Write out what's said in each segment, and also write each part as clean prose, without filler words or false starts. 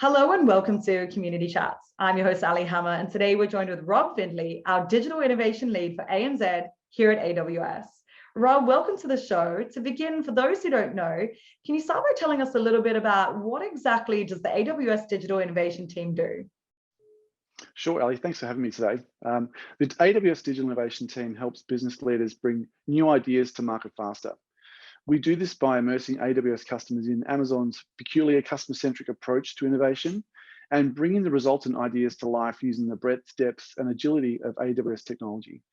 Hello and welcome to Community Chats. I'm your host, Aley Hammer, and today we're joined with Rob Findlay, our Digital Innovation Lead for ANZ here at AWS. Rob, welcome to the show. To begin, for those who don't know, can you start by telling us a little bit about what exactly does the AWS Digital Innovation team do? Sure, Ali, thanks for having me today. The AWS Digital Innovation team helps business leaders bring new ideas to market faster. We do this by immersing AWS customers in Amazon's peculiar customer-centric approach to innovation and bringing the resultant ideas to life using the breadth, depth, and agility of AWS technology.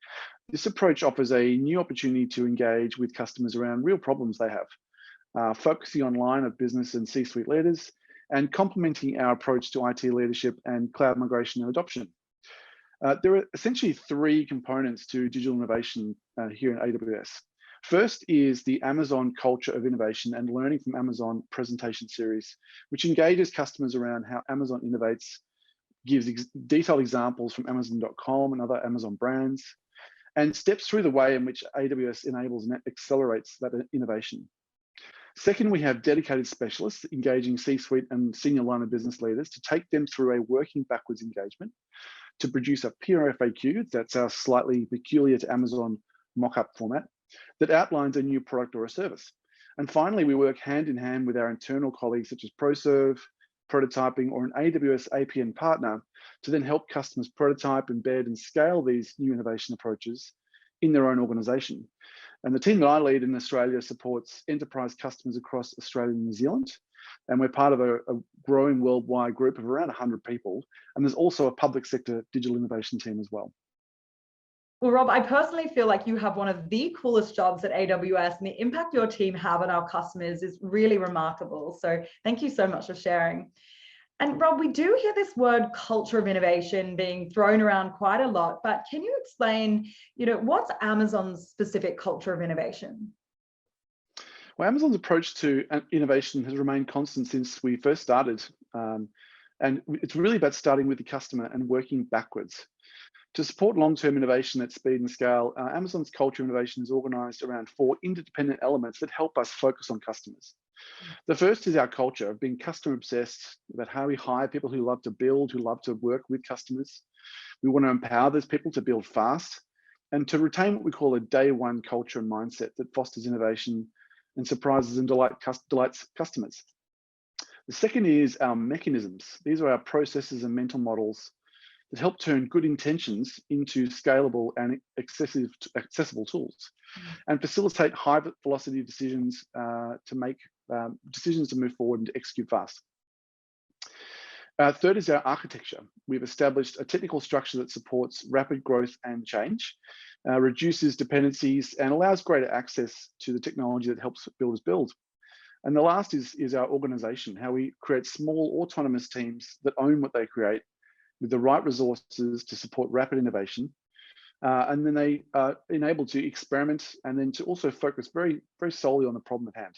This approach offers a new opportunity to engage with customers around real problems they have, focusing on line of business and C-suite leaders, and complementing our approach to IT leadership and cloud migration and adoption. There are essentially three components to digital innovation here in AWS. First is the Amazon culture of innovation and learning from Amazon presentation series, which engages customers around how Amazon innovates, gives detailed examples from Amazon.com and other Amazon brands, and steps through the way in which AWS enables and accelerates that innovation. Second, we have dedicated specialists engaging C-suite and senior line of business leaders to take them through a working backwards engagement to produce a peer FAQ, that's our slightly peculiar to Amazon mock-up format, that outlines a new product or a service. And finally, we work hand in hand with our internal colleagues such as ProServe, prototyping, or an AWS APN partner to then help customers prototype, embed, and scale these new innovation approaches in their own organization. And the team that I lead in Australia supports enterprise customers across Australia and New Zealand. And we're part of a growing worldwide group of around 100 people. And there's also a public sector digital innovation team as well. Well, Rob, I personally feel like you have one of the coolest jobs at AWS, and the impact your team have on our customers is really remarkable. So thank you so much for sharing. And Rob, we do hear this word culture of innovation being thrown around quite a lot, but can you explain, what's Amazon's specific culture of innovation? Well, Amazon's approach to innovation has remained constant since we first started. And it's really about starting with the customer and working backwards. To support long-term innovation at speed and scale, Amazon's culture of innovation is organized around four interdependent elements that help us focus on customers. The first is our culture of being customer obsessed, about how we hire people who love to build, who love to work with customers. We want to empower those people to build fast and to retain what we call a day one culture and mindset that fosters innovation and surprises and delights customers. The second is our mechanisms. These are our processes and mental models that help turn good intentions into scalable and accessible tools and facilitate high velocity decisions to make decisions to move forward and to execute fast. Third is our architecture. We've established a technical structure that supports rapid growth and change, reduces dependencies, and allows greater access to the technology that helps builders build. And the last is our organization, how we create small autonomous teams that own what they create with the right resources to support rapid innovation. And then they are enabled to experiment and then to also focus very, very solely on the problem at hand.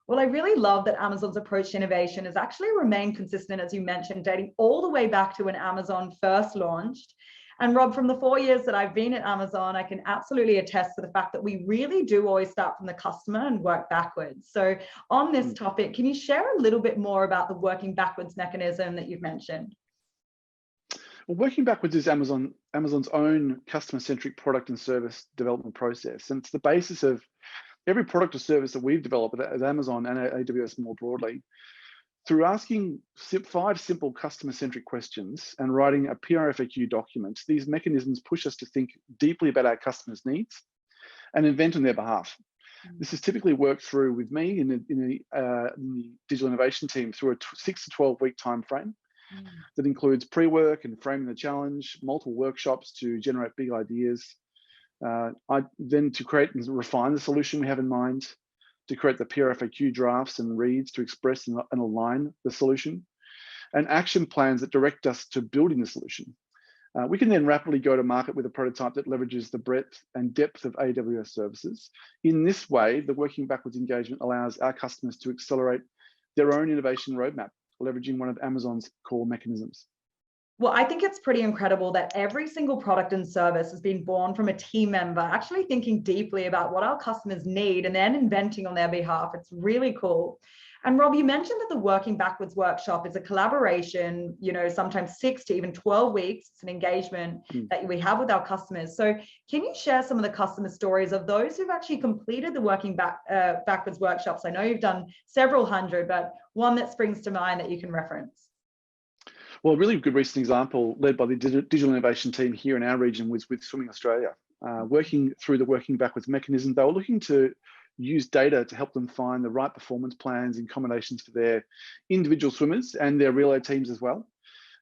Well, I really love that Amazon's approach to innovation has actually remained consistent, as you mentioned, dating all the way back to when Amazon first launched. And Rob, from the 4 years that I've been at Amazon, I can absolutely attest to the fact that we really do always start from the customer and work backwards. So on this topic, can you share a little bit more about the working backwards mechanism that you've mentioned? Well, working backwards is Amazon's own customer-centric product and service development process. And it's the basis of every product or service that we've developed at Amazon and at AWS more broadly. Through asking 5 simple customer-centric questions and writing a PRFAQ document, these mechanisms push us to think deeply about our customers' needs and invent on their behalf. This is typically worked through with me in the digital innovation team through a 6 to 12 week time frame. That includes pre-work and framing the challenge, multiple workshops to generate big ideas, then to create and refine the solution we have in mind, to create the PRFAQ drafts and reads to express and align the solution, and action plans that direct us to building the solution. We can then rapidly go to market with a prototype that leverages the breadth and depth of AWS services. In this way, the working backwards engagement allows our customers to accelerate their own innovation roadmap, leveraging one of Amazon's core mechanisms. Well, I think it's pretty incredible that every single product and service has been born from a team member actually thinking deeply about what our customers need and then inventing on their behalf. It's really cool. And Rob, you mentioned that the Working Backwards workshop is a collaboration, sometimes 6 to even 12 weeks. It's an engagement that we have with our customers. So can you share some of the customer stories of those who've actually completed the Working Backwards workshops? I know you've done several hundred, but one that springs to mind that you can reference. Well, a really good recent example led by the digital innovation team here in our region was with Swimming Australia. Working through the Working Backwards mechanism, they were looking to use data to help them find the right performance plans and combinations for their individual swimmers and their relay teams as well.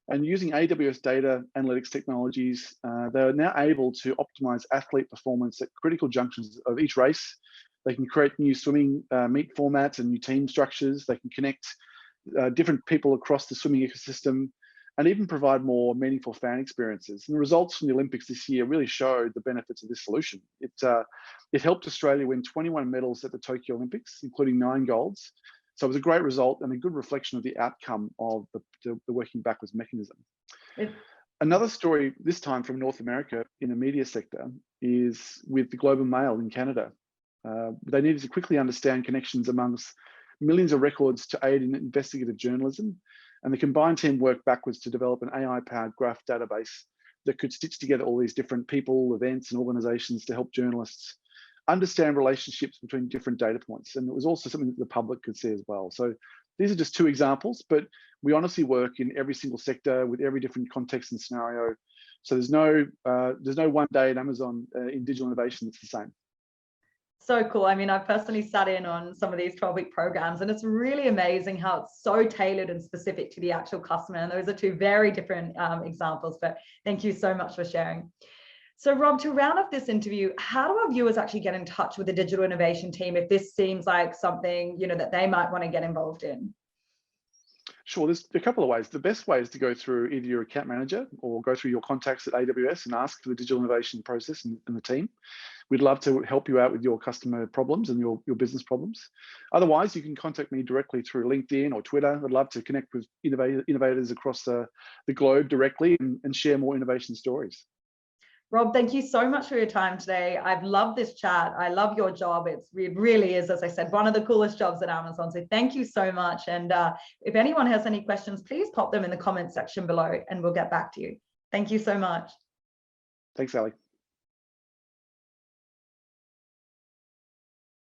And using AWS data analytics technologies, they are now able to optimize athlete performance at critical junctions of each race. They can create new swimming meet formats and new team structures. They can connect different people across the swimming ecosystem, and even provide more meaningful fan experiences. And the results from the Olympics this year really showed the benefits of this solution. It helped Australia win 21 medals at the Tokyo Olympics, including 9 golds. So it was a great result and a good reflection of the outcome of the Working Backwards mechanism. Another story, this time from North America in the media sector, is with the Globe and Mail in Canada. They needed to quickly understand connections amongst millions of records to aid in investigative journalism. And the combined team worked backwards to develop an AI-powered graph database that could stitch together all these different people, events, and organizations to help journalists understand relationships between different data points. And it was also something that the public could see as well. So these are just 2 examples, but we honestly work in every single sector with every different context and scenario. So there's no one day at Amazon in digital innovation that's the same. So cool. I mean, I've personally sat in on some of these 12-week programs, and it's really amazing how it's so tailored and specific to the actual customer. And those are 2 very different examples, but thank you so much for sharing. So Rob, to round off this interview, how do our viewers actually get in touch with the digital innovation team if this seems like something, that they might want to get involved in? Sure, there's a couple of ways. The best way is to go through either your account manager or go through your contacts at AWS and ask for the digital innovation process and the team. We'd love to help you out with your customer problems and your business problems. Otherwise, you can contact me directly through LinkedIn or Twitter. I'd love to connect with innovators across the globe directly and share more innovation stories. Rob, thank you so much for your time today. I've loved this chat. I love your job. It really is, as I said, one of the coolest jobs at Amazon. So thank you so much. And if anyone has any questions, please pop them in the comments section below and we'll get back to you. Thank you so much. Thanks, Aley.